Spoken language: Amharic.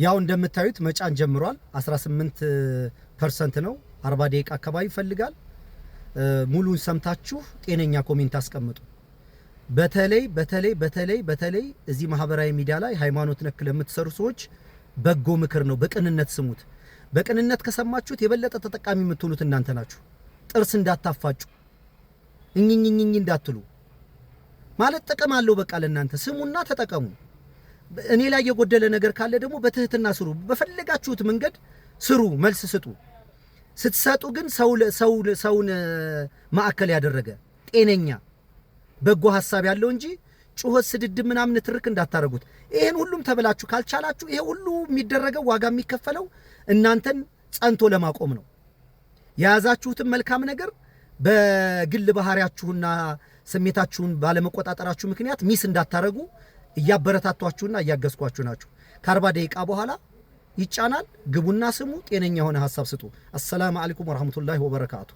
ያው እንደምታዩት መጫን ጀምሯል 18% ነው 40 ደቂቃ አካባቢ ይፈልጋል ሙሉን ሰምታችሁ ጤነኛ ኮሜንት አስቀምጡ በተለይ እዚህ ማህበራዊ ሚዲያ ላይ ሃይማኖት ነክ ለምትሰሩ ሰዎች በጎ ምክር ነው በቅንነት ስሙት በቅንነት ከሰማችሁት የበለጠ ተጠቃሚ የምትሆኑት እናንተ ናችሁ ጥርስ እንዳታፋጩ እኝኝኝ እንዳትሉ ማለት ጥቅም አለው በቃ ለእናንተ ስሙና ተጠቀሙ እኔ ላይ የጎደለ ነገር ካለ ደግሞ በትህትና ስሩ በፈለጋችሁት መንገድ ስሩ መልስ ስጡ ስትሰጡ ግን ሰውን ማዕከል ያደረገ ጤነኛ በጎ ሐሳብ ያለው እንጂ ጩኸት ስድድ ምናምን ትርክ እንዳታረጉት ይሄን ሁሉም ተበላችሁ ካልቻላችሁ ይሄ ሁሉ የሚደረገው ዋጋ የሚከፈለው እናንተን ጸንቶ ለማቆም ነው ያዛችሁትን መልካም ነገር በግል ባህሪያችሁና ስሜታችሁን ባለመቆጣጠራችሁ ምክንያት ሚስ እንዳታረጉ እያበረታቷችሁና እያገዝኳችሁ ናችሁ ከ40 ደቂቃ በኋላ ይጫናል ግቡና ስሙ ጤነኛ ሆነ ሐሳብ ስጡ አሰላሙ አለይኩም ወራህመቱላሂ ወበረካቱ